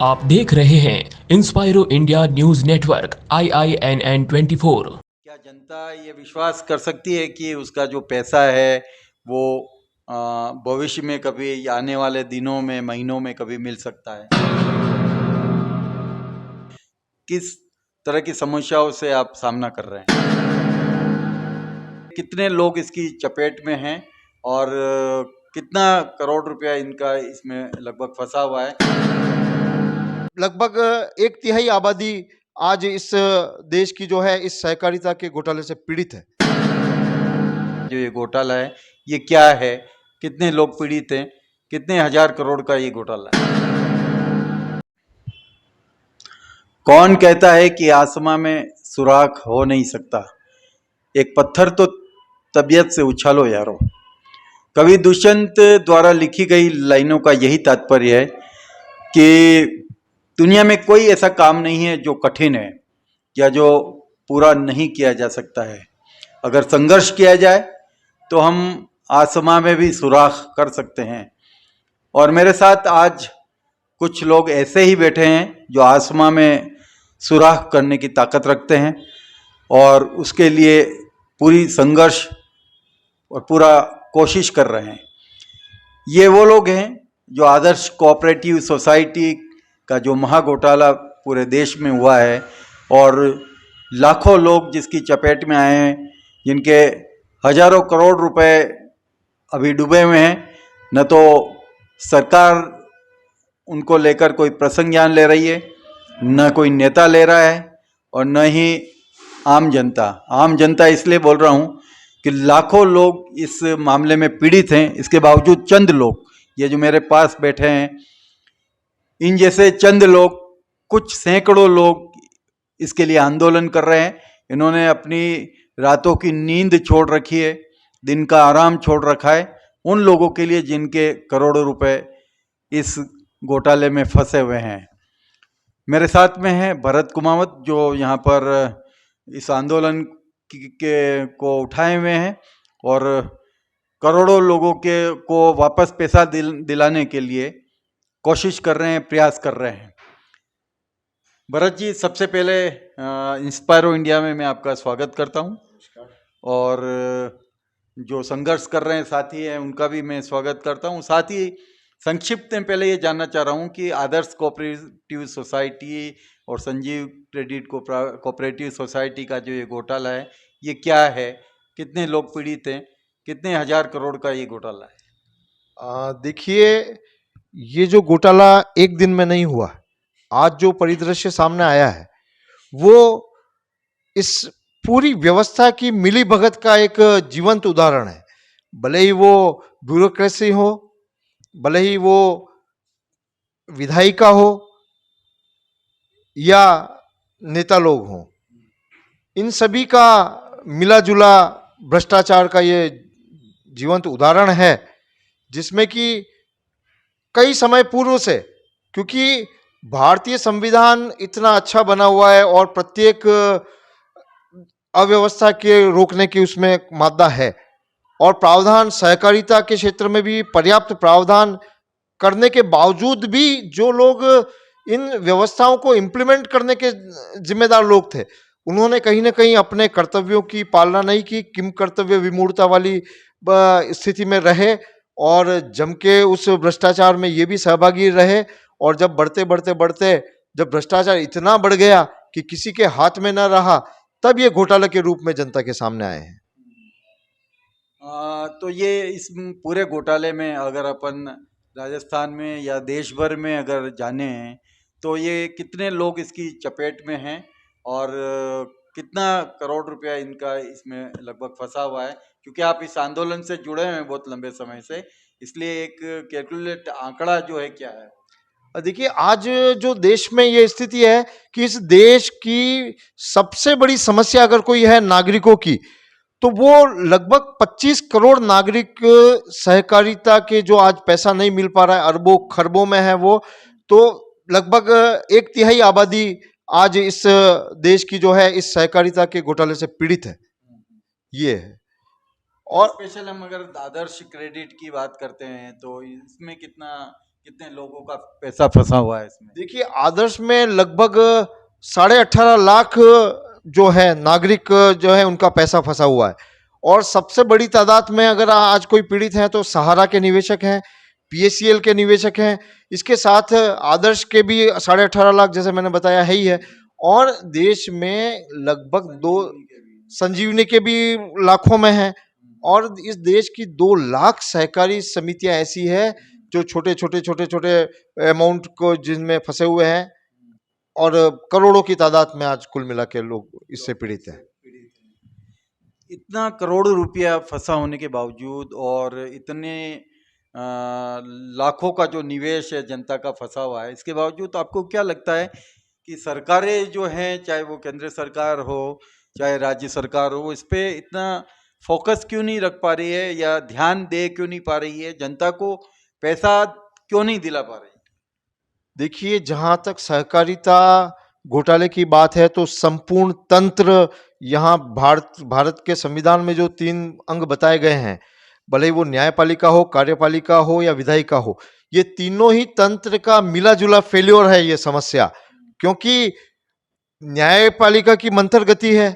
आप देख रहे हैं इंस्पायरो इंडिया न्यूज नेटवर्क IINN24। क्या जनता ये विश्वास कर सकती है कि उसका जो पैसा है वो भविष्य में कभी या आने वाले दिनों में महीनों में कभी मिल सकता है? किस तरह की समस्याओं से आप सामना कर रहे हैं? कितने लोग इसकी चपेट में हैं और कितना करोड़ रुपया इनका इसमें लगभग फंसा हुआ है? लगभग एक तिहाई आबादी आज इस देश की जो है इस सहकारिता के घोटाले से पीड़ित है। जो ये घोटाला है ये क्या है, कितने लोग पीड़ित हैं, कितने हजार करोड़ का ये घोटाला है? कौन कहता है कि आसमां में सुराख हो नहीं सकता? एक पत्थर तो तबीयत से उछालो यारो। कवि दुष्यंत द्वारा लिखी गई लाइनों का यही तात्पर्य है कि दुनिया में कोई ऐसा काम नहीं है जो कठिन है या जो पूरा नहीं किया जा सकता है। अगर संघर्ष किया जाए तो हम आसमां में भी सुराख कर सकते हैं। और मेरे साथ आज कुछ लोग ऐसे ही बैठे हैं जो आसमां में सुराख करने की ताकत रखते हैं और उसके लिए पूरी संघर्ष और पूरा कोशिश कर रहे हैं। ये वो लोग हैं जो आदर्श कोऑपरेटिव सोसाइटी का जो महाघोटाला पूरे देश में हुआ है और लाखों लोग जिसकी चपेट में आए हैं, जिनके हजारों करोड़ रुपए अभी डूबे हुए हैं। न तो सरकार उनको लेकर कोई प्रसंज्ञान ले रही है, न कोई नेता ले रहा है और न ही आम जनता। आम जनता इसलिए बोल रहा हूँ कि लाखों लोग इस मामले में पीड़ित हैं। इसके बावजूद चंद लोग, ये जो मेरे पास बैठे हैं, इन जैसे चंद लोग, कुछ सैकड़ों लोग इसके लिए आंदोलन कर रहे हैं। इन्होंने अपनी रातों की नींद छोड़ रखी है, दिन का आराम छोड़ रखा है उन लोगों के लिए जिनके करोड़ों रुपए इस घोटाले में फंसे हुए हैं। मेरे साथ में है भरत कुमावत, जो यहाँ पर इस आंदोलन को उठाए हुए हैं और करोड़ों लोगों को वापस पैसा दिलाने के लिए कोशिश कर रहे हैं, प्रयास कर रहे हैं। भरत जी, सबसे पहले इंस्पायरो इंडिया में मैं आपका स्वागत करता हूं और जो संघर्ष कर रहे हैं साथी हैं उनका भी मैं स्वागत करता हूं। साथ ही संक्षिप्त में पहले ये जानना चाह रहा हूं कि आदर्श कोऑपरेटिव सोसाइटी और संजीव क्रेडिट कोऑपरेटिव सोसाइटी का जो ये घोटाला है ये क्या है, कितने लोग पीड़ित हैं, कितने हजार करोड़ का ये घोटाला है? देखिए, ये जो घोटाला एक दिन में नहीं हुआ। आज जो परिदृश्य सामने आया है वो इस पूरी व्यवस्था की मिलीभगत का एक जीवंत उदाहरण है। भले ही वो ब्यूरोक्रेसी हो, भले ही वो विधायिका हो या नेता लोग हों, इन सभी का मिला जुला भ्रष्टाचार का ये जीवंत उदाहरण है, जिसमें कि कई समय पूर्व से, क्योंकि भारतीय संविधान इतना अच्छा बना हुआ है और प्रत्येक अव्यवस्था के रोकने की उसमें मादा है और प्रावधान सहकारिता के क्षेत्र में भी पर्याप्त प्रावधान करने के बावजूद भी जो लोग इन व्यवस्थाओं को इम्प्लीमेंट करने के जिम्मेदार लोग थे, उन्होंने कहीं ना कहीं अपने कर्तव्यों की पालना नहीं की, किम कर्तव्य विमूढ़ता वाली स्थिति में रहे और जम के उस भ्रष्टाचार में ये भी सहभागी रहे। और जब बढ़ते बढ़ते बढ़ते जब भ्रष्टाचार इतना बढ़ गया कि किसी के हाथ में न रहा, तब ये घोटाला के रूप में जनता के सामने आए हैं। तो ये इस पूरे घोटाले में अगर अपन राजस्थान में या देश भर में अगर जाने हैं तो ये कितने लोग इसकी चपेट में हैं और कितना करोड़ रुपया इनका इसमें लगभग फंसा हुआ है? क्योंकि आप इस आंदोलन से जुड़े हैं बहुत लंबे समय से, इसलिए एक कैलकुलेट आंकड़ा जो है क्या है? देखिए, आज जो देश में ये स्थिति है कि इस देश की सबसे बड़ी समस्या अगर कोई है नागरिकों की, तो वो लगभग 25 करोड़ नागरिक सहकारिता के जो आज पैसा नहीं मिल पा रहा है, अरबों खरबों में है वो, तो लगभग एक तिहाई आबादी आज इस देश की जो है इस सहकारिता के घोटाले से पीड़ित है। ये है। और स्पेशल हम अगर आदर्श क्रेडिट की बात करते हैं तो इसमें कितना कितने लोगों का पैसा फंसा हुआ है इसमें? देखिए, आदर्श में लगभग 18.5 लाख जो है नागरिक जो है उनका पैसा फंसा हुआ है। और सबसे बड़ी तादाद में अगर आज कोई पीड़ित है तो सहारा के निवेशक हैं, पीएससीएल के निवेशक हैं, इसके साथ आदर्श के भी 18.5 लाख जैसे मैंने बताया है ही है। और देश में लगभग दो संजीवनी के भी लाखों में हैं। और इस देश की 2 लाख सहकारी समितियां ऐसी है जो छोटे छोटे अमाउंट को जिनमें फंसे हुए हैं, और करोड़ों की तादाद में आज कुल मिला के लोग इससे पीड़ित हैं। इतना करोड़ों रुपया फंसा होने के बावजूद और इतने लाखों का जो निवेश है जनता का फंसा हुआ है, इसके बावजूद आपको क्या लगता है कि सरकारें जो हैं, चाहे वो केंद्र सरकार हो चाहे राज्य सरकार हो, इस पे इतना फोकस क्यों नहीं रख पा रही है या ध्यान दे क्यों नहीं पा रही है, जनता को पैसा क्यों नहीं दिला पा रही? देखिए, जहां तक सहकारिता घोटाले की बात है तो संपूर्ण तंत्र यहाँ भारत के संविधान में जो 3 अंग बताए गए हैं, भले ही वो न्यायपालिका हो, कार्यपालिका हो या विधायिका हो, ये तीनों ही तंत्र का मिला जुला फेल्योर है ये समस्या। क्योंकि न्यायपालिका की मंथर गति है,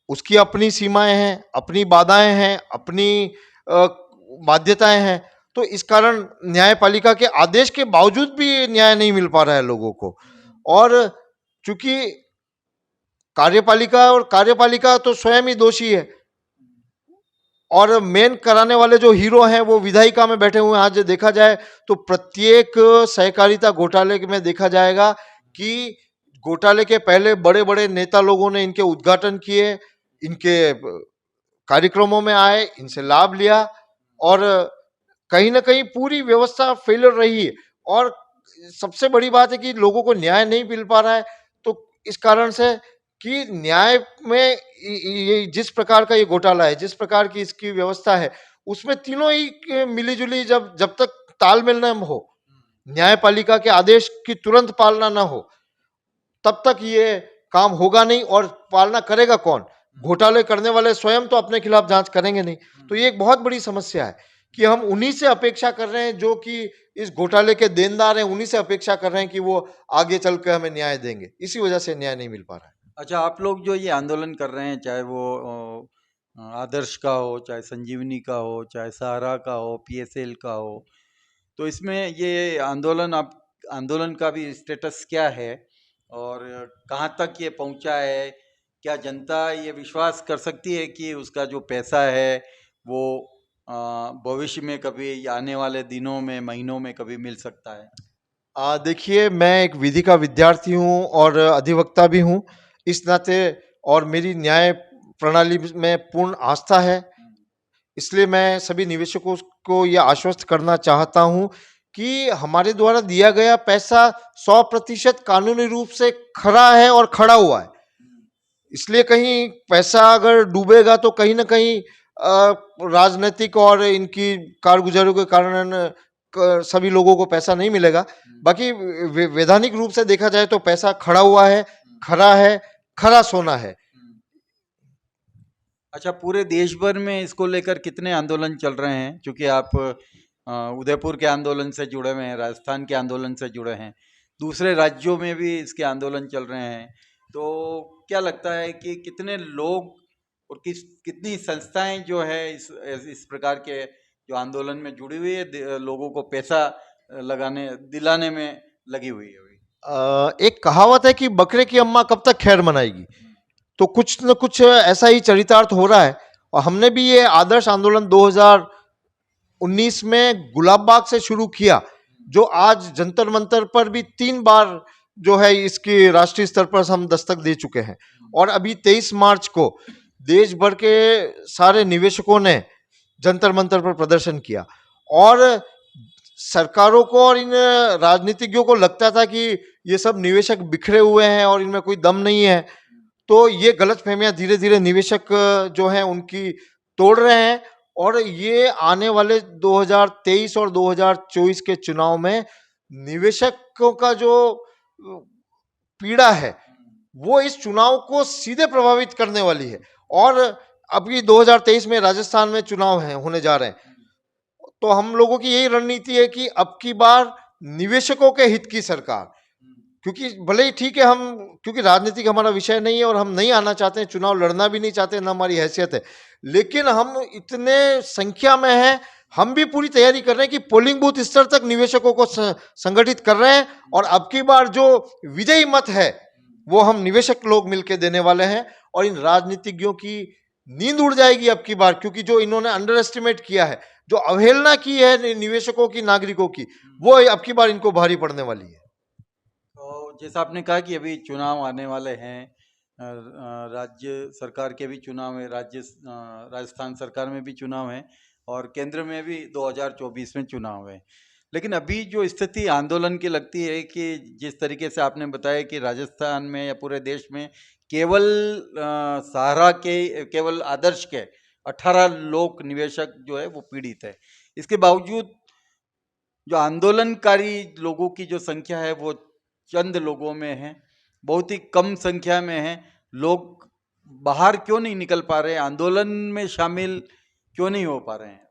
उसकी अपनी सीमाएं हैं, अपनी बाधाएं हैं, अपनी बाध्यताएं हैं। तो इस कारण न्यायपालिका के आदेश के बावजूद भी न्याय नहीं मिल पा रहा है लोगों को। और चूंकि कार्यपालिका तो स्वयं ही दोषी है, और मेन कराने वाले जो हीरो हैं वो विधायिका में बैठे हुए हैं। आज देखा जाए तो प्रत्येक सहकारिता घोटाले में देखा जाएगा कि घोटाले के पहले बड़े बड़े नेता लोगों ने इनके उद्घाटन किए, इनके कार्यक्रमों में आए, इनसे लाभ लिया, और कहीं ना कहीं पूरी व्यवस्था फेलियर रही है। और सबसे बड़ी बात है कि लोगों को न्याय नहीं मिल पा रहा है। तो इस कारण से कि न्याय में ये जिस प्रकार का ये घोटाला है, जिस प्रकार की इसकी व्यवस्था है, उसमें तीनों ही मिलीजुली जब तक तालमेल न हो, न्यायपालिका के आदेश की तुरंत पालना न हो, तब तक ये काम होगा नहीं। और पालना करेगा कौन? घोटाले करने वाले स्वयं तो अपने खिलाफ जांच करेंगे नहीं। तो ये एक बहुत बड़ी समस्या है कि हम उन्हीं से अपेक्षा कर रहे हैं जो कि इस घोटाले के देनदार हैं, उन्हीं से अपेक्षा कर रहे हैं कि वो आगे चल के हमें न्याय देंगे। इसी वजह से न्याय नहीं मिल पा रहा है। अच्छा, आप लोग जो ये आंदोलन कर रहे हैं, चाहे वो आदर्श का हो, चाहे संजीवनी का हो, चाहे सहारा का हो, पीएसएल का हो, तो इसमें ये आंदोलन का भी स्टेटस क्या है और कहाँ तक ये पहुँचा है? क्या जनता ये विश्वास कर सकती है कि उसका जो पैसा है वो भविष्य में कभी, आने वाले दिनों में, महीनों में कभी मिल सकता है? देखिए, मैं एक विधि का विद्यार्थी हूँ और अधिवक्ता भी हूँ इस नाते, और मेरी न्याय प्रणाली में पूर्ण आस्था है। इसलिए मैं सभी निवेशकों को यह आश्वस्त करना चाहता हूं कि हमारे द्वारा दिया गया पैसा 100% कानूनी रूप से खरा है और खड़ा हुआ है। इसलिए कहीं पैसा अगर डूबेगा तो कहीं ना कहीं राजनीतिक और इनकी कारगुजारी के कारण सभी लोगों को पैसा नहीं मिलेगा। बाकी वैधानिक रूप से देखा जाए तो पैसा खड़ा हुआ है, खरा है, खरा सोना है। अच्छा, पूरे देश भर में इसको लेकर कितने आंदोलन चल रहे हैं? क्योंकि आप उदयपुर के आंदोलन से जुड़े हुए हैं, राजस्थान के आंदोलन से जुड़े हैं, दूसरे राज्यों में भी इसके आंदोलन चल रहे हैं, तो क्या लगता है कि कितने लोग और कितनी संस्थाएं जो है इस प्रकार के जो आंदोलन में जुड़ी हुई है, लोगों को पैसा दिलाने में लगी हुई है अभी? एक कहावत है कि बकरे की अम्मा कब तक खैर मनाएगी। तो कुछ न कुछ ऐसा ही चरितार्थ हो रहा है। और हमने भी ये आदर्श आंदोलन 2019 में गुलाब बाग से शुरू किया, जो आज जंतर मंतर पर भी 3 बार जो है इसकी राष्ट्रीय स्तर पर हम दस्तक दे चुके हैं। और अभी 23 मार्च को देश भर के सारे निवेशकों ने जंतर मंतर पर प्रदर्शन किया। और सरकारों को और इन राजनीतिज्ञों को लगता था कि ये सब निवेशक बिखरे हुए हैं और इनमें कोई दम नहीं है। तो ये गलतफहमियां धीरे धीरे निवेशक जो हैं उनकी तोड़ रहे हैं। और ये आने वाले 2023 और 2024 के चुनाव में निवेशकों का जो पीड़ा है वो इस चुनाव को सीधे प्रभावित करने वाली है। और अभी 2023 में राजस्थान में चुनाव होने जा रहे हैं। तो हम लोगों की यही रणनीति है कि अब की बार निवेशकों के हित की सरकार, क्योंकि भले ही ठीक है हम, क्योंकि राजनीतिक हमारा विषय नहीं है और हम नहीं आना चाहते हैं, चुनाव लड़ना भी नहीं चाहते, ना हमारी हैसियत है, लेकिन हम इतने संख्या में हैं, हम भी पूरी तैयारी कर रहे हैं कि पोलिंग बूथ स्तर तक निवेशकों को संगठित कर रहे हैं, और अब की बार जो विजयी मत है वो हम निवेशक लोग मिलकर देने वाले हैं। और इन राजनीतिज्ञों की नींद उड़ जाएगी अब की बार, क्योंकि जो इन्होंने अंडर एस्टिमेट किया है, जो अवहेलना की है निवेशकों की, नागरिकों की, वो अब की बार इनको भारी पड़ने वाली है। तो जैसा आपने कहा कि अभी चुनाव आने वाले हैं, राज्य सरकार के भी चुनाव है, राजस्थान सरकार में भी चुनाव है और केंद्र में भी 2024 में चुनाव है। लेकिन अभी जो स्थिति आंदोलन की लगती है कि जिस तरीके से आपने बताया कि राजस्थान में या पूरे देश में केवल सहारा के, केवल आदर्श के 18 लोग निवेशक जो है वो पीड़ित है, इसके बावजूद जो आंदोलनकारी लोगों की जो संख्या है वो चंद लोगों में है, बहुत ही कम संख्या में है। लोग बाहर क्यों नहीं निकल पा रहे हैं, आंदोलन में शामिल क्यों नहीं हो पा रहे हैं?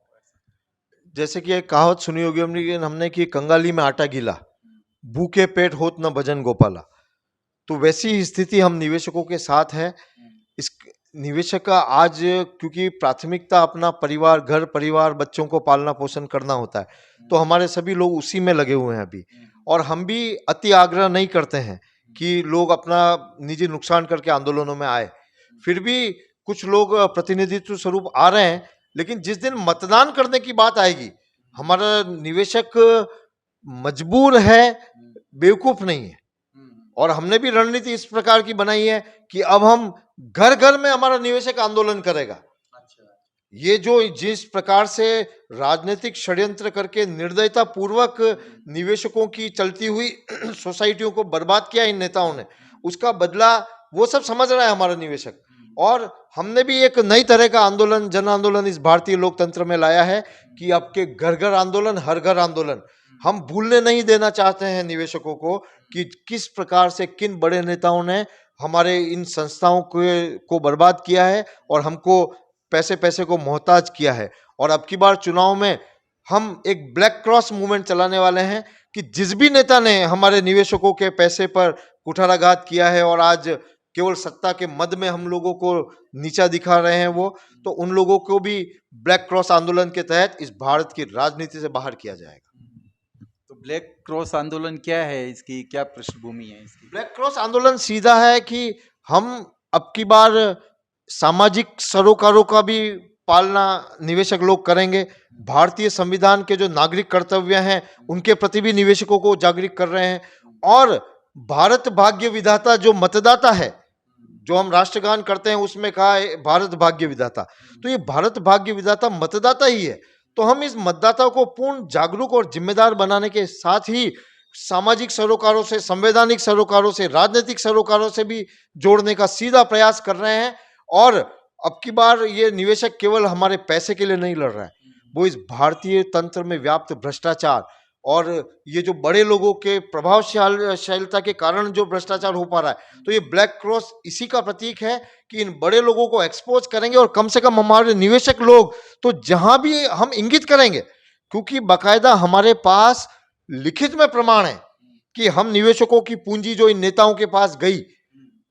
जैसे कि एक कहावत सुनी होगी हमने कि कंगाली में आटा गीला, भूखे पेट होत न भजन गोपाला। तो वैसी ही स्थिति हम निवेशकों के साथ है। इस निवेशक का आज, क्योंकि प्राथमिकता अपना परिवार, घर परिवार, बच्चों को पालना पोषण करना होता है, तो हमारे सभी लोग उसी में लगे हुए हैं अभी। और हम भी अति आग्रह नहीं करते हैं कि लोग अपना निजी नुकसान करके आंदोलनों में आए, फिर भी कुछ लोग प्रतिनिधित्व स्वरूप आ रहे हैं। लेकिन जिस दिन मतदान करने की बात आएगी, हमारा निवेशक मजबूर है, बेवकूफ नहीं है। और हमने भी रणनीति इस प्रकार की बनाई है कि अब हम घर घर में हमारा निवेशक आंदोलन करेगा। ये जो जिस प्रकार से राजनीतिक षड्यंत्र करके निर्दयता पूर्वक निवेशकों की चलती हुई सोसाइटियों को बर्बाद किया इन नेताओं ने, उसका बदला वो सब समझ रहा है हमारा निवेशक। और हमने भी एक नई तरह का आंदोलन, जन आंदोलन इस भारतीय लोकतंत्र में लाया है कि आपके घर घर आंदोलन, हर घर आंदोलन। हम भूलने नहीं देना चाहते हैं निवेशकों को कि किस प्रकार से किन बड़े नेताओं ने हमारे इन संस्थाओं को बर्बाद किया है और हमको पैसे पैसे को मोहताज किया है। और अब की बार चुनाव में हम एक ब्लैक क्रॉस मूवमेंट चलाने वाले हैं कि जिस भी नेता ने हमारे निवेशकों के पैसे पर कुठाराघात किया है और आज केवल सत्ता के मद में हम लोगों को नीचा दिखा रहे हैं, वो तो उन लोगों को भी ब्लैक क्रॉस आंदोलन के तहत इस भारत की राजनीति से बाहर किया जाएगा। तो ब्लैक क्रॉस आंदोलन क्या है, इसकी क्या पृष्ठभूमि है इसकी? ब्लैक क्रॉस आंदोलन सीधा है कि हम अब की बार सामाजिक सरोकारों का भी पालना निवेशक लोग करेंगे। भारतीय संविधान के जो नागरिक कर्तव्य हैं उनके प्रति भी निवेशकों को जागरूक कर रहे हैं। और भारत भाग्य विधाता जो मतदाता है, जो हम राष्ट्रगान करते हैं उसमें कहा है भारत भाग्य विधाता, तो ये भारत भाग्य विधाता मतदाता ही है। तो हम इस मतदाता को पूर्ण जागरूक और जिम्मेदार बनाने के साथ ही सामाजिक सरोकारों से, संवैधानिक सरोकारों से, राजनीतिक सरोकारों से भी जोड़ने का सीधा प्रयास कर रहे हैं। और अब की बार ये निवेशक केवल हमारे पैसे के लिए नहीं लड़ रहा है, वो इस भारतीय तंत्र में व्याप्त भ्रष्टाचार और ये जो बड़े लोगों के प्रभावशीलता के कारण जो भ्रष्टाचार हो पा रहा है, तो ये ब्लैक क्रॉस इसी का प्रतीक है कि इन बड़े लोगों को एक्सपोज करेंगे। और कम से कम हमारे निवेशक लोग तो जहां भी हम इंगित करेंगे, क्योंकि बाकायदा हमारे पास लिखित में प्रमाण है कि हम निवेशकों की पूंजी जो इन नेताओं के पास गई,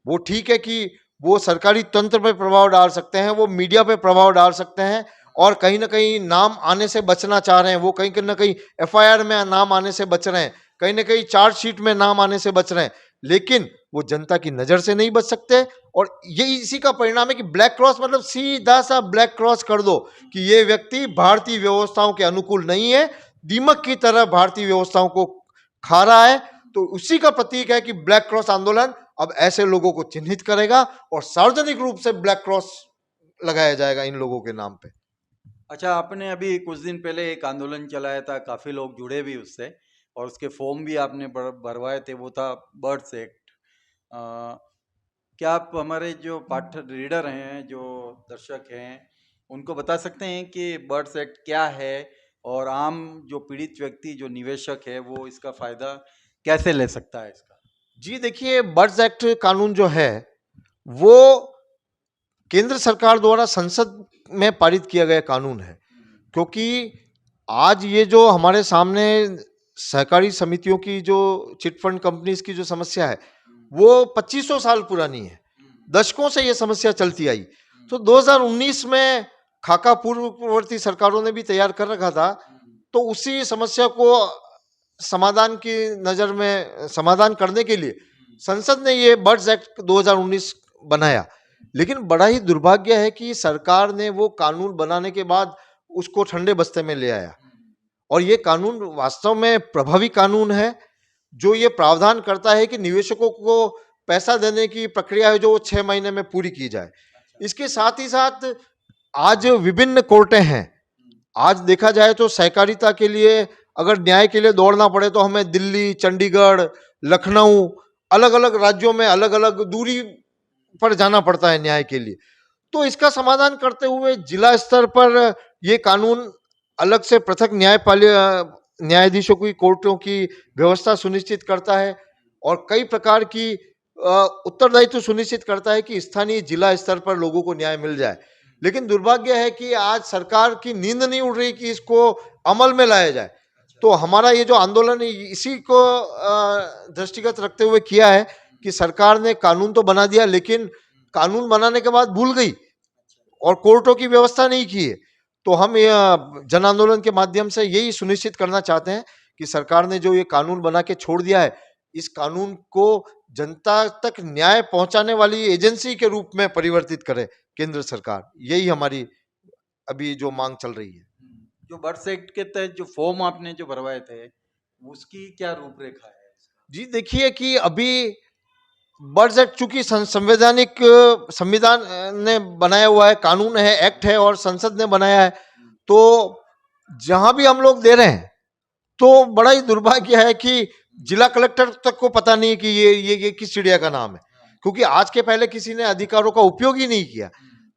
वो ठीक है कि वो सरकारी तंत्र पे प्रभाव डाल सकते हैं, वो मीडिया पे प्रभाव डाल सकते हैं और कहीं ना कहीं नाम आने से बचना चाह रहे हैं, वो कहीं ना कहीं एफआईआर में नाम आने से बच रहे हैं, कहीं ना कहीं चार्जशीट में नाम आने से बच रहे हैं, लेकिन वो जनता की नजर से नहीं बच सकते। और ये इसी का परिणाम है कि ब्लैक क्रॉस मतलब सीधा सा ब्लैक क्रॉस कर दो कि ये व्यक्ति भारतीय व्यवस्थाओं के अनुकूल नहीं है, दीमक की तरह भारतीय व्यवस्थाओं को खा रहा है। तो उसी का प्रतीक है कि ब्लैक क्रॉस आंदोलन अब ऐसे लोगों को चिन्हित करेगा और सार्वजनिक रूप से ब्लैक क्रॉस लगाया जाएगा इन लोगों के नाम पे। अच्छा, आपने अभी कुछ दिन पहले एक आंदोलन चलाया था, काफ़ी लोग जुड़े भी उससे और उसके फॉर्म भी आपने भरवाए थे, वो था बर्ड्स एक्ट। क्या आप हमारे जो रीडर हैं, जो दर्शक हैं, उनको बता सकते हैं कि बर्ड्स एक्ट क्या है और आम जो पीड़ित व्यक्ति, जो निवेशक है, वो इसका फ़ायदा कैसे ले सकता है इसका? जी देखिए, बर्ड्स एक्ट कानून जो है वो केंद्र सरकार द्वारा संसद में पारित किया गया कानून है, क्योंकि आज ये जो हमारे सामने सहकारी समितियों की जो चिट फंड कंपनीज की जो समस्या है वो 2500 साल पुरानी है, दशकों से ये समस्या चलती आई। तो 2019 में खाका पूर्ववर्ती सरकारों ने भी तैयार कर रखा था, तो उसी समस्या को समाधान की नजर में समाधान करने के लिए संसद ने ये बर्ड्स एक्ट 2019 बनाया। लेकिन बड़ा ही दुर्भाग्य है कि सरकार ने वो कानून बनाने के बाद उसको ठंडे बस्ते में ले आया, और ये कानून वास्तव में प्रभावी कानून है जो ये प्रावधान करता है कि निवेशकों को पैसा देने की प्रक्रिया है जो 6 महीने में पूरी की जाए। इसके साथ ही साथ आज विभिन्न कोर्टें हैं। आज देखा जाए तो सहकारिता के लिए अगर न्याय के लिए दौड़ना पड़े तो हमें दिल्ली, चंडीगढ़, लखनऊ, अलग अलग राज्यों में अलग अलग दूरी पर जाना पड़ता है न्याय के लिए। तो इसका समाधान करते हुए जिला स्तर पर ये कानून अलग से पृथक न्यायाधीशों की कोर्टों की व्यवस्था सुनिश्चित करता है और कई प्रकार की उत्तरदायित्व सुनिश्चित करता है कि स्थानीय जिला स्तर पर लोगों को न्याय मिल जाए। लेकिन दुर्भाग्य है कि आज सरकार की नींद नहीं उड़ रही कि इसको अमल में लाया जाए। तो हमारा ये जो आंदोलन है इसी को दृष्टिगत रखते हुए किया है कि सरकार ने कानून तो बना दिया, लेकिन कानून बनाने के बाद भूल गई और कोर्टों की व्यवस्था नहीं की है। तो हम जन आंदोलन के माध्यम से यही सुनिश्चित करना चाहते हैं कि सरकार ने जो ये कानून बना के छोड़ दिया है, इस कानून को जनता तक न्याय पहुंचाने वाली एजेंसी के रूप में परिवर्तित करे केंद्र सरकार। यही हमारी अभी जो मांग चल रही है। जो बर्ड्स एक्ट के तहत जो फॉर्म आपने जो भरवाए थे उसकी क्या रूपरेखा है? जी देखिए कि अभी बर्ड्स एक्ट चूंकि संवैधानिक संविधान ने बनाया हुआ है, कानून है, एक्ट है और संसद ने बनाया है, तो जहां भी हम लोग दे रहे हैं तो बड़ा ही दुर्भाग्य है कि जिला कलेक्टर तक को पता नहीं कि ये किस चिड़िया का नाम है, क्योंकि आज के पहले किसी ने अधिकारों का उपयोग ही नहीं किया।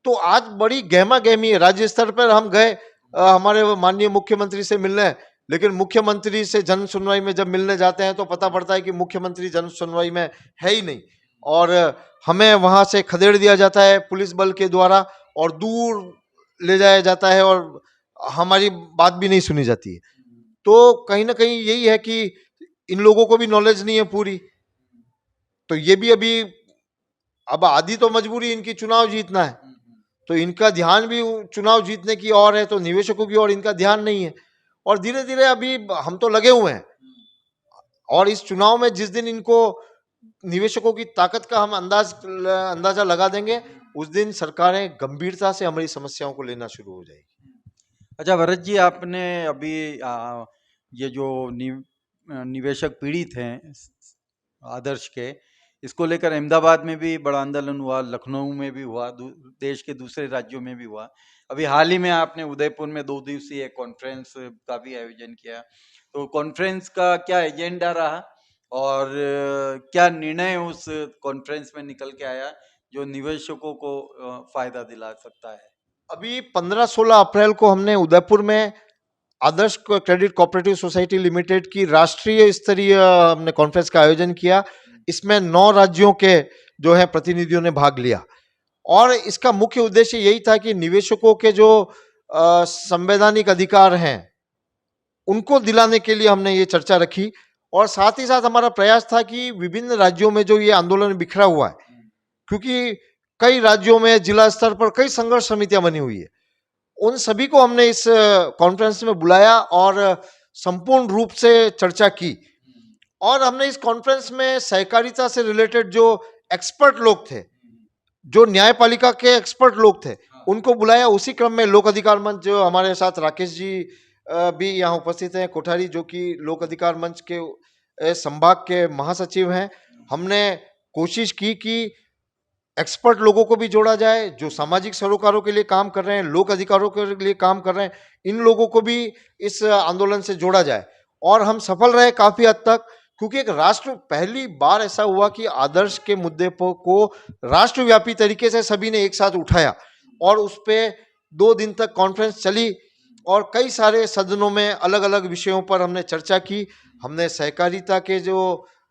तो आज बड़ी गहमा गहमी है। राज्य स्तर पर हम गए हमारे माननीय मुख्यमंत्री से मिलने, लेकिन मुख्यमंत्री से जन सुनवाई में जब मिलने जाते हैं तो पता पड़ता है कि मुख्यमंत्री जन सुनवाई में है ही नहीं, और हमें वहां से खदेड़ दिया जाता है पुलिस बल के द्वारा और दूर ले जाया जाता है और हमारी बात भी नहीं सुनी जाती है। तो कहीं ना कहीं यही है कि इन लोगों को भी नॉलेज नहीं है पूरी। तो ये भी अभी अब आदि तो मजबूरी इनकी चुनाव जीतना है, तो इनका ध्यान भी चुनाव जीतने की ओर है, तो निवेशकों की ओर इनका ध्यान नहीं है। और धीरे धीरे अभी हम तो लगे हुए हैं, और इस चुनाव में जिस दिन इनको निवेशकों की ताकत का हम अंदाजा लगा देंगे, उस दिन सरकारें गंभीरता से हमारी समस्याओं को लेना शुरू हो जाएगी। अच्छा भरत जी, आपने अभी ये जो निवेशक पीड़ित हैं आदर्श के, इसको लेकर अहमदाबाद में भी बड़ा आंदोलन हुआ, लखनऊ में भी हुआ, देश के दूसरे राज्यों में भी हुआ। अभी हाल ही में आपने उदयपुर में 2 दिवसीय कॉन्फ्रेंस का भी आयोजन किया। तो कॉन्फ्रेंस का क्या एजेंडा रहा और क्या निर्णय उस कॉन्फ्रेंस में निकल के आया जो निवेशकों को फायदा दिला सकता है? अभी 15-16 अप्रैल को हमने उदयपुर में आदर्श क्रेडिट कोऑपरेटिव सोसाइटी लिमिटेड की राष्ट्रीय स्तरीय हमने कॉन्फ्रेंस का आयोजन किया। इसमें 9 राज्यों के जो है प्रतिनिधियों ने भाग लिया, और इसका मुख्य उद्देश्य यही था कि निवेशकों के जो संवैधानिक अधिकार हैं उनको दिलाने के लिए हमने ये चर्चा रखी। और साथ ही साथ हमारा प्रयास था कि विभिन्न राज्यों में जो ये आंदोलन बिखरा हुआ है, क्योंकि कई राज्यों में जिला स्तर पर कई संघर्ष समितियां बनी हुई है, उन सभी को हमने इस कॉन्फ्रेंस में बुलाया और संपूर्ण रूप से चर्चा की। और हमने इस कॉन्फ्रेंस में सहकारिता से रिलेटेड जो एक्सपर्ट लोग थे, जो न्यायपालिका के एक्सपर्ट लोग थे, उनको बुलाया। उसी क्रम में लोक अधिकार मंच, जो हमारे साथ राकेश जी भी यहाँ उपस्थित हैं, कोठारी, जो कि लोक अधिकार मंच के संभाग के महासचिव हैं, हमने कोशिश की कि एक्सपर्ट लोगों को भी जोड़ा जाए जो सामाजिक सरोकारों के लिए काम कर रहे हैं, लोक अधिकारों के लिए काम कर रहे हैं, इन लोगों को भी इस आंदोलन से जोड़ा जाए। और हम सफल रहे काफी हद तक, क्योंकि एक राष्ट्र, पहली बार ऐसा हुआ कि आदर्श के मुद्दे को राष्ट्रव्यापी तरीके से सभी ने एक साथ उठाया, और उस पर 2 दिन तक कॉन्फ्रेंस चली और कई सारे सदनों में अलग अलग विषयों पर हमने चर्चा की। हमने सहकारिता के जो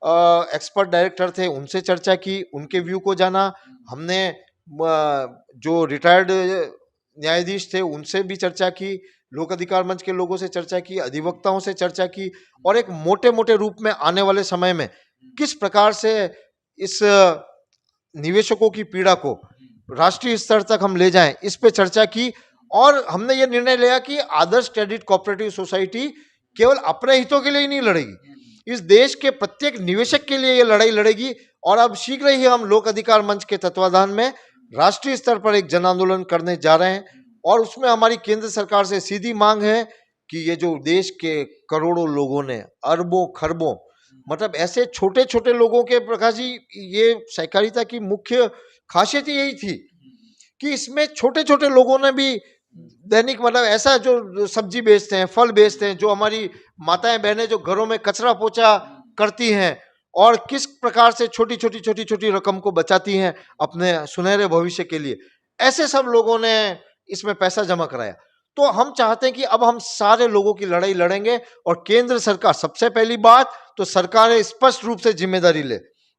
एक्सपर्ट डायरेक्टर थे उनसे चर्चा की, उनके व्यू को जाना। हमने जो रिटायर्ड न्यायाधीश थे उनसे भी चर्चा की, लोक अधिकार मंच के लोगों से चर्चा की, अधिवक्ताओं से चर्चा की, और एक मोटे मोटे रूप में आने वाले समय में किस प्रकार से इस निवेशकों की पीड़ा को राष्ट्रीय स्तर तक हम ले जाएं, इस पे चर्चा की। और हमने ये निर्णय लिया कि आदर्श क्रेडिट कोऑपरेटिव सोसाइटी केवल अपने हितों के लिए ही नहीं लड़ेगी, इस देश के प्रत्येक निवेशक के लिए ये लड़ाई लड़ेगी। और अब शीघ्र ही हम लोक अधिकार मंच के तत्वाधान में राष्ट्रीय स्तर पर एक जन आंदोलन करने जा रहे हैं, और उसमें हमारी केंद्र सरकार से सीधी मांग है कि ये जो देश के करोड़ों लोगों ने, अरबों खरबों, मतलब ऐसे छोटे छोटे लोगों के, प्रकाश जी, ये सहकारिता की मुख्य खासियत यही थी कि इसमें छोटे छोटे लोगों ने भी दैनिक, मतलब ऐसा जो सब्जी बेचते हैं, फल बेचते हैं, जो हमारी माताएं बहनें जो घरों में कचरा पोछा करती हैं और किस प्रकार से छोटी छोटी रकम को बचाती हैं अपने सुनहरे भविष्य के लिए, ऐसे सब लोगों ने इसमें पैसा जमा कराया। तो हम चाहते हैं कि अब हम सारे लोगों की लड़ाई लड़ेंगे, और केंद्र सरकार, सबसे पहली बात तो सरकारें स्पष्ट रूप से जिम्मेदारी ले,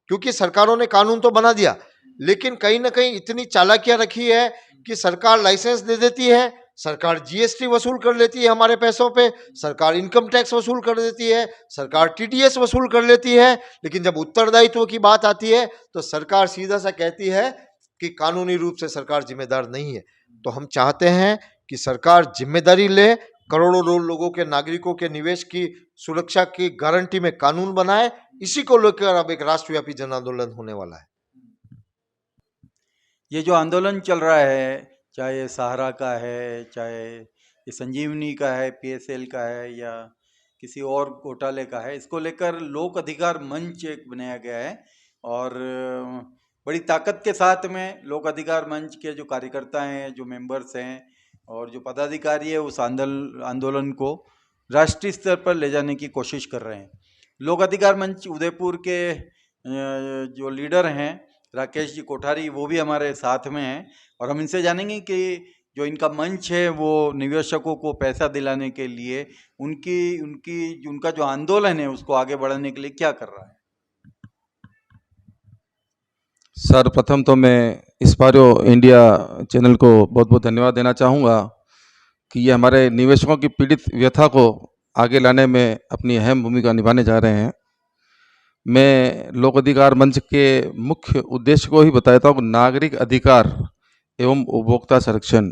क्योंकि सरकारों ने कानून तो बना दिया, लेकिन कहीं ना कहीं इतनी चालाकियां रखी है कि सरकार लाइसेंस दे देती है, सरकार जीएसटी वसूल कर लेती है हमारे पैसों पे, सरकार इनकम टैक्स वसूल कर देती है, सरकार टीडीएस वसूल कर लेती है, लेकिन जब उत्तरदायित्व की बात आती है तो सरकार सीधा सा कहती है कि कानूनी रूप से सरकार जिम्मेदार नहीं है। तो हम चाहते हैं कि सरकार जिम्मेदारी ले, करोड़ों लोगों के, नागरिकों के निवेश की सुरक्षा की गारंटी में कानून बनाए। इसी को लेकर अब एक राष्ट्रव्यापी जन आंदोलन होने वाला है। ये जो आंदोलन चल रहा है, चाहे ये सहारा का है, चाहे ये संजीवनी का है, पीएसएल का है, या किसी और घोटाले का है, इसको लेकर लोक अधिकार मंच एक बनाया गया है। और बड़ी ताकत के साथ में लोक अधिकार मंच के जो कार्यकर्ता हैं, जो मेंबर्स हैं और जो पदाधिकारी है, उस आंदोलन को राष्ट्रीय स्तर पर ले जाने की कोशिश कर रहे हैं। लोक अधिकार मंच उदयपुर के जो लीडर हैं राकेश जी कोठारी, वो भी हमारे साथ में हैं, और हम इनसे जानेंगे कि जो इनका मंच है वो निवेशकों को पैसा दिलाने के लिए उनका जो आंदोलन है उसको आगे बढ़ाने के लिए क्या कर रहा है। सर्वप्रथम तो मैं इंस्पायरो इंडिया चैनल को बहुत बहुत धन्यवाद देना चाहूँगा कि ये हमारे निवेशकों की पीड़ित व्यथा को आगे लाने में अपनी अहम भूमिका निभाने जा रहे हैं। मैं लोक अधिकार मंच के मुख्य उद्देश्य को ही बताता हूँ। नागरिक अधिकार एवं उपभोक्ता संरक्षण,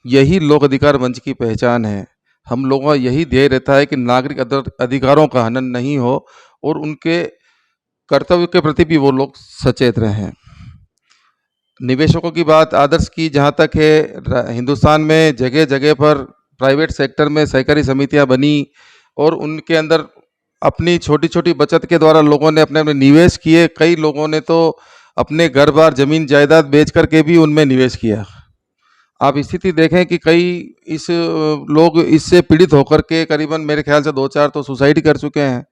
यही लोक अधिकार मंच की पहचान है। हम लोगों का यही ध्येय रहता है कि नागरिक अधिकारों का हनन नहीं हो और उनके कर्तव्य के प्रति भी वो लोग सचेत रहें। निवेशकों की बात आदर्श की जहाँ तक है, हिंदुस्तान में जगह जगह पर प्राइवेट सेक्टर में सहकारी समितियाँ बनी और उनके अंदर अपनी छोटी छोटी बचत के द्वारा लोगों ने अपने अपने निवेश किए। कई लोगों ने तो अपने घर बार जमीन जायदाद बेच करके भी उनमें निवेश किया। आप स्थिति देखें कि कई लोग इससे पीड़ित होकर के करीबन मेरे ख्याल से 2-4 तो सुसाइड कर चुके हैं।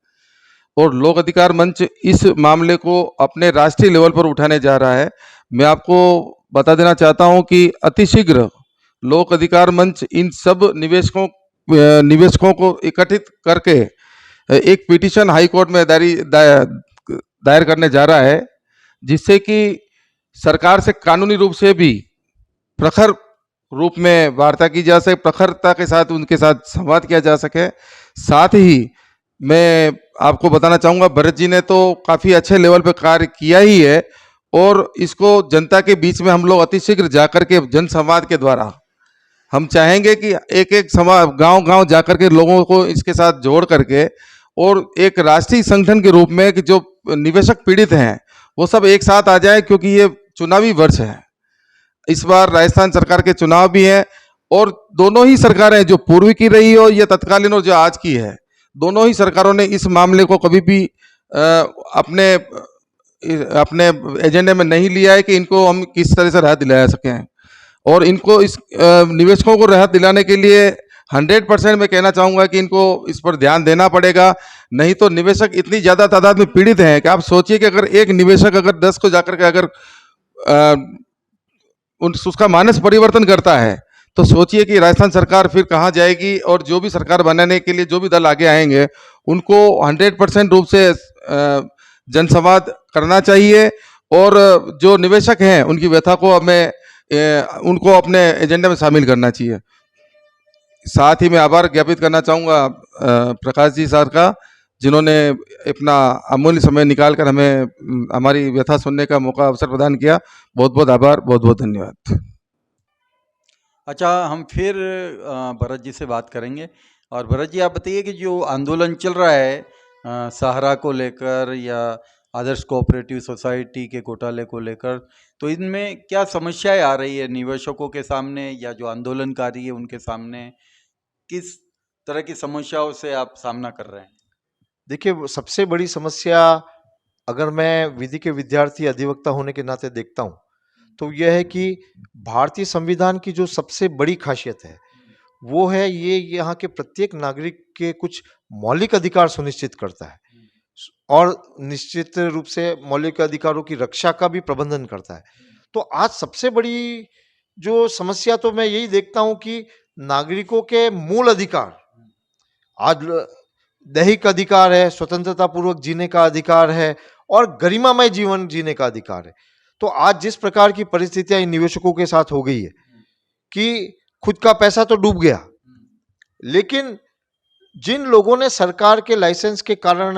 और लोक अधिकार मंच इस मामले को अपने राष्ट्रीय लेवल पर उठाने जा रहा है। मैं आपको बता देना चाहता हूं कि अतिशीघ्र लोक अधिकार मंच इन सब निवेशकों को इकट्ठित करके एक पिटीशन हाई कोर्ट में दायर करने जा रहा है, जिससे कि सरकार से कानूनी रूप से भी प्रखर रूप में वार्ता की जा सके, प्रखरता के साथ उनके साथ संवाद किया जा सके। साथ ही मैं आपको बताना चाहूँगा, भरत जी ने तो काफ़ी अच्छे लेवल पे कार्य किया ही है, और इसको जनता के बीच में हम लोग अतिशीघ्र जाकर के जन संवाद के द्वारा हम चाहेंगे कि एक एक गांव जाकर के लोगों को इसके साथ जोड़ करके और एक राष्ट्रीय संगठन के रूप में कि जो निवेशक पीड़ित हैं वो सब एक साथ आ जाए, क्योंकि ये चुनावी वर्ष है। इस बार राजस्थान सरकार के चुनाव भी हैं, और दोनों ही सरकारें, जो पूर्व की रही हो या तत्कालीन और जो आज की है, दोनों ही सरकारों ने इस मामले को कभी भी अपने एजेंडे में नहीं लिया है कि इनको हम किस तरह से राहत दिला सकें। और इनको इस निवेशकों को राहत दिलाने के लिए 100% मैं कहना चाहूँगा कि इनको इस पर ध्यान देना पड़ेगा। नहीं तो निवेशक इतनी ज़्यादा तादाद में पीड़ित हैं कि आप सोचिए कि अगर एक निवेशक अगर 10 को जाकर के अगर उसका मानस परिवर्तन करता है, तो सोचिए कि राजस्थान सरकार फिर कहाँ जाएगी। और जो भी सरकार बनाने के लिए जो भी दल आगे आएंगे, उनको 100% रूप से जनसंवाद करना चाहिए, और जो निवेशक हैं उनकी व्यथा को उनको अपने एजेंडे में शामिल करना चाहिए। साथ ही मैं आभार ज्ञापित करना चाहूँगा प्रकाश जी सर का, जिन्होंने अपना अमूल्य समय निकालकर हमें हमारी व्यथा सुनने का मौका अवसर प्रदान किया। बहुत बहुत आभार, बहुत बहुत धन्यवाद। अच्छा, हम फिर भरत जी से बात करेंगे। और भरत जी, आप बताइए कि जो आंदोलन चल रहा है सहारा को लेकर या आदर्श कोऑपरेटिव सोसाइटी के घोटाले को लेकर, तो इनमें क्या समस्याएं आ रही है निवेशकों के सामने या जो आंदोलनकारी है उनके सामने? किस तरह की समस्याओं से आप सामना कर रहे हैं? देखिए, वो सबसे बड़ी समस्या, अगर मैं विधि के विद्यार्थी अधिवक्ता होने के नाते देखता हूँ, तो यह है कि भारतीय संविधान की जो सबसे बड़ी खासियत है वो है ये यहाँ के प्रत्येक नागरिक के कुछ मौलिक अधिकार सुनिश्चित करता है और निश्चित रूप से मौलिक अधिकारों की रक्षा का भी प्रबंधन करता है। तो आज सबसे बड़ी जो समस्या तो मैं यही देखता हूँ कि नागरिकों के मूल अधिकार, आज दैहिक अधिकार है, स्वतंत्रता पूर्वक जीने का अधिकार है और गरिमामय जीवन जीने का अधिकार है। तो आज जिस प्रकार की परिस्थितियां इन निवेशकों के साथ हो गई है कि खुद का पैसा तो डूब गया, लेकिन जिन लोगों ने सरकार के लाइसेंस के कारण,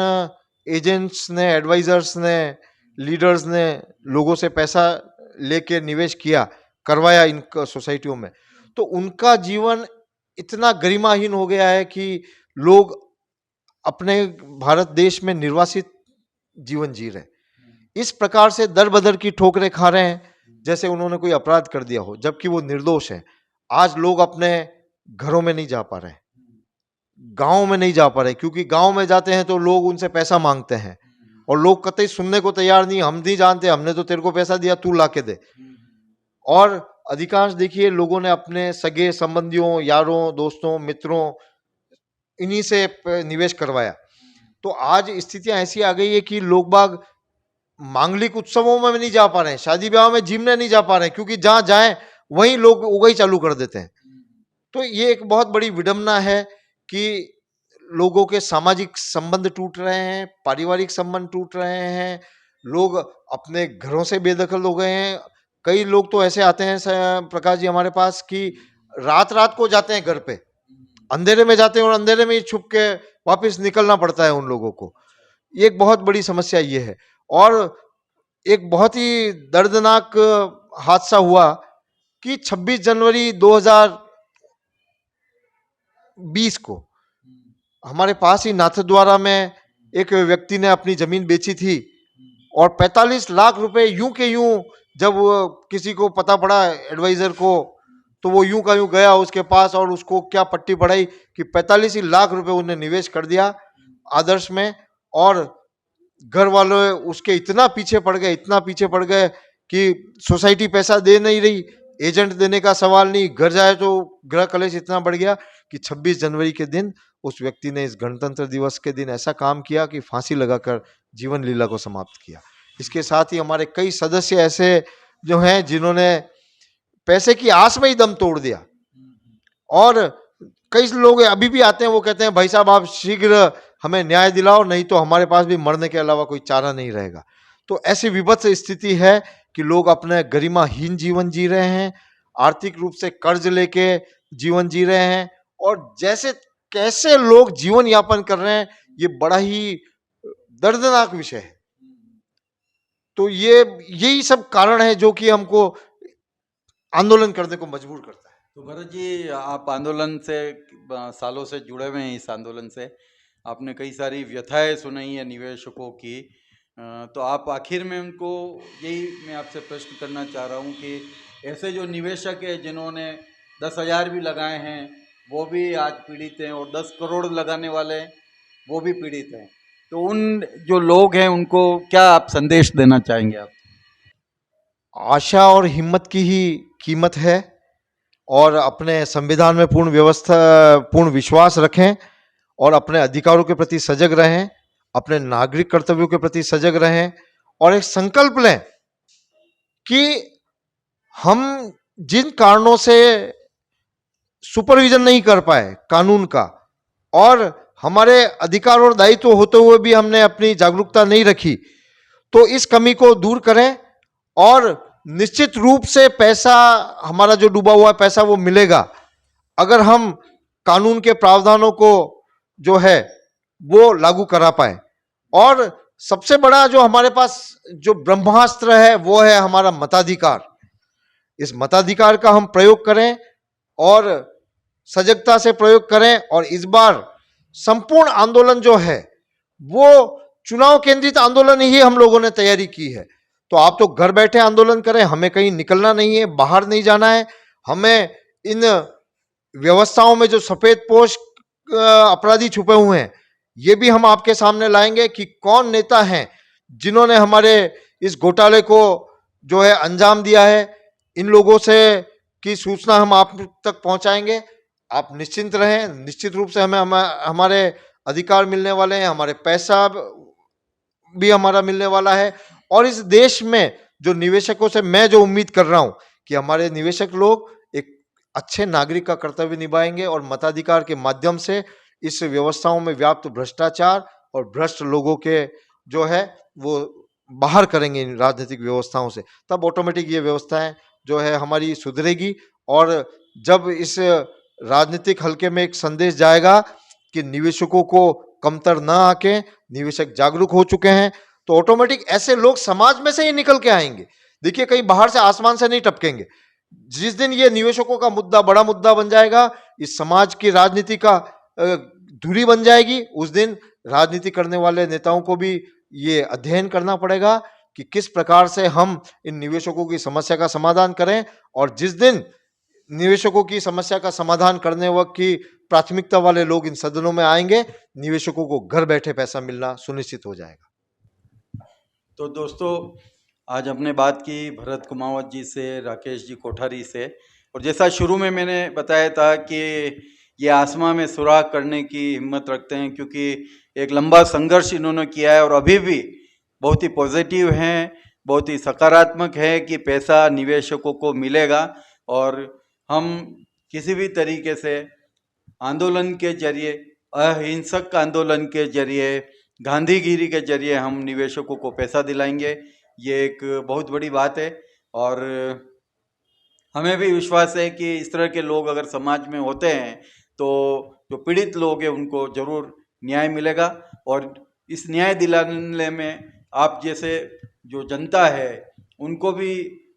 एजेंट्स ने, एडवाइजर्स ने, लीडर्स ने लोगों से पैसा लेके निवेश किया, करवाया इन सोसाइटियों में, तो उनका जीवन इतना गरिमाहीन हो गया है कि लोग अपने भारत देश में निर्वासित जीवन जी रहे हैं। इस प्रकार से दर बदर की ठोकरें खा रहे हैं जैसे उन्होंने कोई अपराध कर दिया हो, जबकि वो निर्दोष है। आज लोग अपने घरों में नहीं जा पा रहे, गांव में नहीं जा पा रहे, क्योंकि गांव में जाते हैं तो लोग उनसे पैसा मांगते हैं और लोग कतई सुनने को तैयार नहीं, हम नहीं जानते, हमने तो तेरे को पैसा दिया, तू ला के दे। और अधिकांश देखिए लोगों ने अपने सगे संबंधियों, यारों, दोस्तों, मित्रों, इन्हीं से निवेश करवाया। तो आज स्थितियां ऐसी आ गई है कि लोग बाग मांगलिक उत्सवों में नहीं जा पा रहे हैं, शादी ब्याह में जिमने नहीं जा पा रहे हैं, क्योंकि जहां जाएं वहीं लोग उगाई चालू कर देते हैं। तो ये एक बहुत बड़ी विडंबना है कि लोगों के सामाजिक संबंध टूट रहे हैं, पारिवारिक संबंध टूट रहे हैं, लोग अपने घरों से बेदखल हो गए हैं। कई लोग तो ऐसे आते हैं प्रकाश जी हमारे पास कि रात रात को जाते हैं घर पे, अंधेरे में जाते हैं और अंधेरे में ही छुप के वापस निकलना पड़ता है उन लोगों को। ये एक बहुत बड़ी समस्या ये है। और एक बहुत ही दर्दनाक हादसा हुआ कि 26 जनवरी 2020 को हमारे पास ही नाथद्वारा में एक व्यक्ति ने अपनी जमीन बेची थी और 45 लाख रुपए यूं के यूं, जब किसी को पता पड़ा एडवाइजर को, तो वो यूं का यूं गया उसके पास और उसको क्या पट्टी पढ़ाई कि 45 ही लाख रुपए उन्हें निवेश कर दिया आदर्श में। और घर वालों उसके इतना पीछे पड़ गए, इतना पीछे पड़ गए कि सोसाइटी पैसा दे नहीं रही, एजेंट देने का सवाल नहीं, घर जाए तो गृह कलेश इतना बढ़ गया कि 26 जनवरी के दिन उस व्यक्ति ने इस गणतंत्र दिवस के दिन ऐसा काम किया कि फांसी लगाकर जीवन लीला को समाप्त किया। इसके साथ ही हमारे कई सदस्य ऐसे जो हैं जिन्होंने पैसे की आस में ही दम तोड़ दिया। और कई लोग अभी भी आते हैं, वो कहते हैं भाई साहब आप शीघ्र हमें न्याय दिलाओ, नहीं तो हमारे पास भी मरने के अलावा कोई चारा नहीं रहेगा। तो ऐसी विभत्स स्थिति है कि लोग अपने गरिमाहीन जीवन जी रहे हैं, आर्थिक रूप से कर्ज लेके जीवन जी रहे हैं, और जैसे कैसे लोग जीवन यापन कर रहे हैं ये बड़ा ही दर्दनाक विषय है। तो ये यही सब कारण है जो कि हमको आंदोलन करने को मजबूर करता है। तो भरत जी, आप आंदोलन से सालों से जुड़े हुए हैं, इस आंदोलन से आपने कई सारी व्यथाएं सुनाई है निवेशकों की, तो आप आखिर में उनको, यही मैं आपसे प्रश्न करना चाह रहा हूँ कि ऐसे जो निवेशक है जिन्होंने 10,000 भी लगाए हैं वो भी आज पीड़ित हैं, और 10 करोड़ लगाने वाले वो भी पीड़ित हैं, तो उन जो लोग हैं उनको क्या आप संदेश देना चाहेंगे? आप आशा और हिम्मत की ही कीमत है, और अपने संविधान में पूर्ण विश्वास रखें और अपने अधिकारों के प्रति सजग रहें, अपने नागरिक कर्तव्यों के प्रति सजग रहें, और एक संकल्प लें कि हम जिन कारणों से सुपरविजन नहीं कर पाए कानून का, और हमारे अधिकार और दायित्व होते हुए भी हमने अपनी जागरूकता नहीं रखी, तो इस कमी को दूर करें। और निश्चित रूप से पैसा, हमारा जो डूबा हुआ पैसा वो मिलेगा, अगर हम कानून के प्रावधानों को जो है वो लागू करा पाए। और सबसे बड़ा जो हमारे पास जो ब्रह्मास्त्र है वो है हमारा मताधिकार। इस मताधिकार का हम प्रयोग करें और सजगता से प्रयोग करें, और इस बार संपूर्ण आंदोलन जो है वो चुनाव केंद्रित आंदोलन ही हम लोगों ने तैयारी की है। तो आप तो घर बैठे आंदोलन करें, हमें कहीं निकलना नहीं है, बाहर नहीं जाना है। हमें इन व्यवस्थाओं में जो सफेद पोश अपराधी छुपे हुए हैं ये भी हम आपके सामने लाएंगे कि कौन नेता हैं जिन्होंने हमारे इस घोटाले को जो है अंजाम दिया है। इन लोगों से की सूचना हम आप तक पहुंचाएंगे। आप निश्चिंत रहें, निश्चित रूप से हमारे अधिकार मिलने वाले हैं, हमारे पैसा भी हमारा मिलने वाला है। और इस देश में जो निवेशकों से मैं जो उम्मीद कर रहा हूं कि हमारे निवेशक लोग एक अच्छे नागरिक का कर्तव्य निभाएंगे और मताधिकार के माध्यम से इस व्यवस्थाओं में व्याप्त भ्रष्टाचार और भ्रष्ट लोगों के जो है वो बाहर करेंगे इन राजनीतिक व्यवस्थाओं से। तब ऑटोमेटिक ये व्यवस्थाएं जो है हमारी सुधरेगी। और जब इस राजनीतिक हलके में एक संदेश जाएगा कि निवेशकों को कमतर ना आके निवेशक जागरूक हो चुके हैं, तो ऑटोमेटिक ऐसे लोग समाज में से ही निकल के आएंगे। देखिए, कहीं बाहर से आसमान से नहीं टपकेंगे। जिस दिन ये निवेशकों का मुद्दा बड़ा मुद्दा बन जाएगा, इस समाज की राजनीति का धुरी बन जाएगी, उस दिन राजनीति करने वाले नेताओं को भी ये अध्ययन करना पड़ेगा कि किस प्रकार से हम इन निवेशकों की समस्या का समाधान करें। और जिस दिन निवेशकों की समस्या का समाधान करने वक्त की प्राथमिकता वाले लोग इन सदनों में आएंगे, निवेशकों को घर बैठे पैसा मिलना सुनिश्चित हो जाएगा। तो दोस्तों, आज हमने बात की भरत कुमावत जी से, राकेश जी कोठारी से। और जैसा शुरू में मैंने बताया था कि ये आसमां में सुराग करने की हिम्मत रखते हैं, क्योंकि एक लंबा संघर्ष इन्होंने किया है और अभी भी बहुत ही पॉजिटिव हैं, बहुत ही सकारात्मक है कि पैसा निवेशकों को मिलेगा। और हम किसी भी तरीके से आंदोलन के जरिए, अहिंसक आंदोलन के जरिए, गांधीगिरी के जरिए हम निवेशकों को पैसा दिलाएंगे। ये एक बहुत बड़ी बात है और हमें भी विश्वास है कि इस तरह के लोग अगर समाज में होते हैं तो जो पीड़ित लोग हैं उनको ज़रूर न्याय मिलेगा। और इस न्याय दिलाने में आप जैसे जो जनता है उनको भी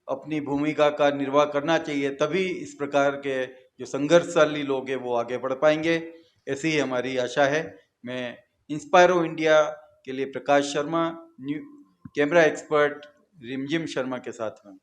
अपनी भूमिका का निर्वाह करना चाहिए, तभी इस प्रकार के जो संघर्षशाली लोग हैं वो आगे बढ़ पाएंगे। ऐसी ही हमारी आशा है। मैं इंस्पायरो इंडिया के लिए प्रकाश शर्मा, कैमरा एक्सपर्ट रिमझिम शर्मा के साथ में।